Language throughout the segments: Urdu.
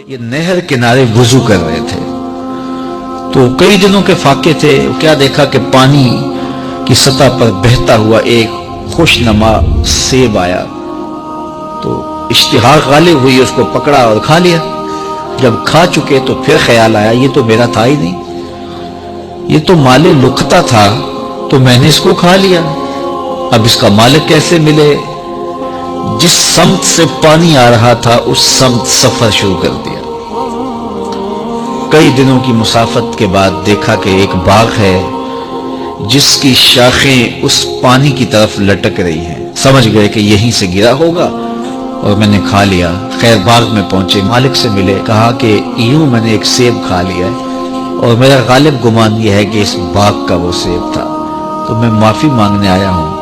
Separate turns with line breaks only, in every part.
یہ نہر کنارے وضو کر رہے تھے تو کئی دنوں کے فاقے تھے. کیا دیکھا کہ پانی کی سطح پر بہتا ہوا ایک خوش نما سیب آیا تو اشتہا غالب ہوئی, اس کو پکڑا اور کھا لیا. جب کھا چکے تو پھر خیال آیا یہ تو میرا تھا ہی نہیں, یہ تو مال لقطہ تھا تو میں نے اس کو کھا لیا. اب اس کا مالک کیسے ملے؟ جس سمت سے پانی آ رہا تھا اس سمت سفر شروع کر دیا. کئی دنوں کی مسافت کے بعد دیکھا کہ ایک باغ ہے جس کی شاخیں اس پانی کی طرف لٹک رہی ہیں. سمجھ گئے کہ یہیں سے گرا ہوگا اور میں نے کھا لیا. خیر باغ میں پہنچے, مالک سے ملے, کہا کہ یوں میں نے ایک سیب کھا لیا ہے اور میرا غالب گمان یہ ہے کہ اس باغ کا وہ سیب تھا, تو میں معافی مانگنے آیا ہوں,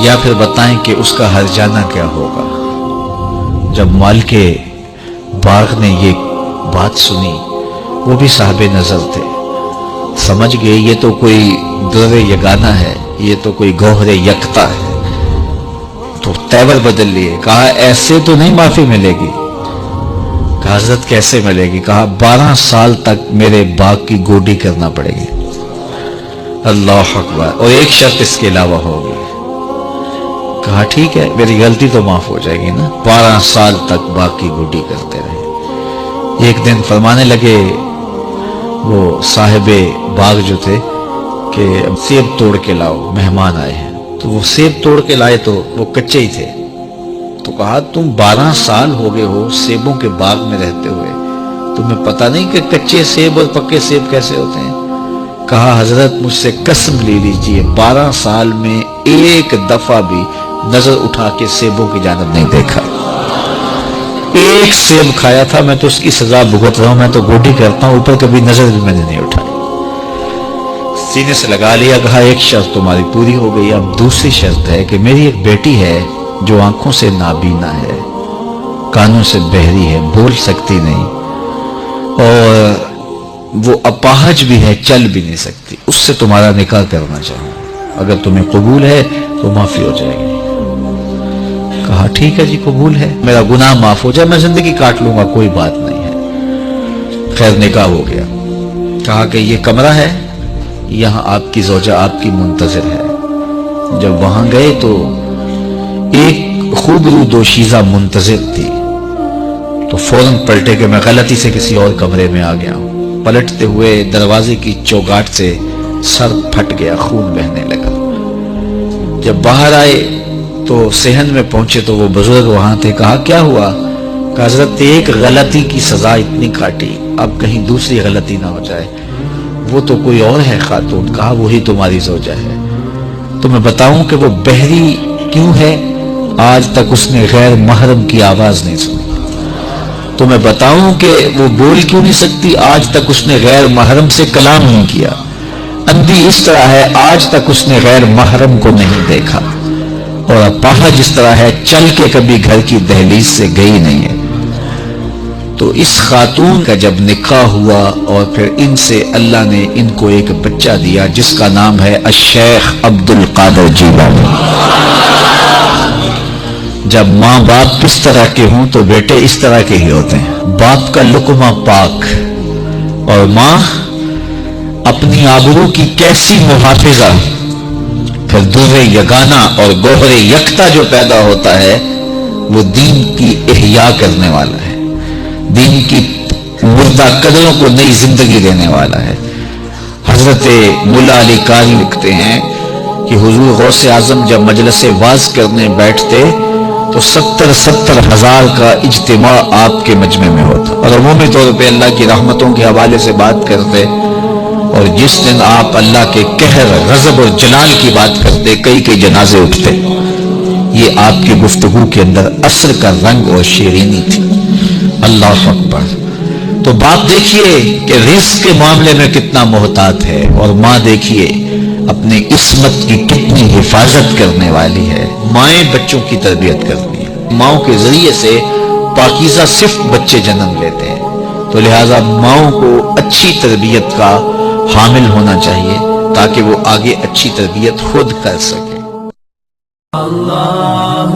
یا پھر بتائیں کہ اس کا ہرجانہ کیا ہوگا. جب مالک باغ نے یہ بات سنی, وہ بھی صاحب نظر تھے, سمجھ گئے یہ تو کوئی در یگانہ ہے, یہ تو کوئی گوہر یکتا ہے, تو تیور بدل لیے. کہا ایسے تو نہیں معافی ملے گی. کہا حضرت کیسے ملے گی؟ کہا 12 سال تک میرے باغ کی گوڈی کرنا پڑے گی. اللہ اکبر. اور ایک شرط اس کے علاوہ ہوگی. کہا ٹھیک ہے, میری غلطی تو معاف ہو جائے گی نا. 12 سال تک باغ کی گوڈی کرتے رہے. ایک دن فرمانے لگے وہ صاحب باغ جو تھے کہ سیب توڑ کے لاؤ, مہمان آئے ہیں. تو وہ سیب توڑ کے لائے تو وہ کچے ہی تھے. تو کہا تم 12 سال ہو گئے ہو سیبوں کے باغ میں رہتے ہوئے, تمہیں پتہ نہیں کہ کچے سیب اور پکے سیب کیسے ہوتے ہیں؟ کہا حضرت مجھ سے قسم لے لیجئے 12 سال میں ایک دفعہ بھی نظر اٹھا کے سیبوں کی جانب نہیں دیکھا. ایک سیب کھایا تھا, میں تو اس کی سزا بھگت رہا ہوں, میں تو گوڈی کرتا ہوں, اوپر کبھی نظر بھی میں نے نہیں اٹھائی. سینے سے لگا لیا. کہا ایک شرط تمہاری پوری ہو گئی, اب دوسری شرط ہے کہ میری ایک بیٹی ہے جو آنکھوں سے نابینا ہے, کانوں سے بہری ہے, بول سکتی نہیں, اور وہ اپاہج بھی ہے, چل بھی نہیں سکتی. اس سے تمہارا نکاح کرنا چاہوں, اگر تمہیں قبول ہے تو معافی ہو جائے گی. کہا ٹھیک ہے جی قبول ہے, میرا گناہ معاف ہو جائے, میں زندگی کاٹ لوں گا, کوئی بات نہیں ہے. خیر نکاح ہو گیا. کہا کہ یہ کمرہ ہے, یہاں آپ کی زوجہ آپ کی منتظر ہے. جب وہاں گئے تو ایک خوبرو دوشیزہ منتظر تھی, تو فوراً پلٹے کہ میں غلطی سے کسی اور کمرے میں آ گیا ہوں. پلٹتے ہوئے دروازے کی چوگاٹ سے سر پھٹ گیا, خون بہنے لگا. جب باہر آئے تو صحن میں پہنچے تو وہ بزرگ وہاں تھے. کہا کیا ہوا؟ کہ حضرت ایک غلطی کی سزا اتنی کاٹی, اب کہیں دوسری غلطی نہ ہو جائے. وہ تو کوئی اور ہے خاتون. کہا وہی تمہاری زوجہ ہے. تو میں بتاؤں کہ وہ بہری کیوں ہے؟ آج تک اس نے غیر محرم کی آواز نہیں سنی. تو میں بتاؤں کہ وہ بول کیوں نہیں سکتی؟ آج تک اس نے غیر محرم سے کلام نہیں کیا. اندھی اس طرح ہے, آج تک اس نے غیر محرم کو نہیں دیکھا. اور اپاہج جس طرح ہے, چل کے کبھی گھر کی دہلیز سے گئی نہیں ہے. تو اس خاتون کا جب نکاح ہوا اور پھر ان سے اللہ نے ان کو ایک بچہ دیا جس کا نام ہے الشیخ عبد القادر جیلانی. جب ماں باپ اس طرح کے ہوں تو بیٹے اس طرح کے ہی ہوتے ہیں. باپ کا لقمہ پاک اور ماں اپنی آبرو کی کیسی محافظہ. پھر در یگانہ اور گوہر یکتا جو پیدا ہوتا ہے وہ دین کی احیاء کرنے والا ہے, دین کی مردہ قدروں کو نئی زندگی دینے والا ہے. حضرت ملا علی قاری لکھتے ہیں کہ حضور غوث اعظم جب مجلس واعظ کرنے بیٹھتے تو 70 ہزار کا اجتماع آپ کے مجمع میں ہوتا, اور عمومی طور پہ اللہ کی رحمتوں کے حوالے سے بات کرتے. اور جس دن آپ اللہ کے قہر, غضب اور جلال کی بات کرتے, کئی جنازے اٹھتے. یہ آپ کی گفتگو کے اندر عصر کا رنگ اور شیرینی تھی. اللہ اکبر. تو باپ دیکھیے کہ رزق کے معاملے میں کتنا محتاط ہے, اور ماں دیکھیے اپنی عصمت کی کتنی حفاظت کرنے والی ہے. مائیں بچوں کی تربیت کرتی ہیں, ماؤں کے ذریعے سے پاکیزہ صرف بچے جنم لیتے ہیں. تو لہٰذا ماؤں کو اچھی تربیت کا حامل ہونا چاہیے تاکہ وہ آگے اچھی تربیت خود کر سکے. اللہ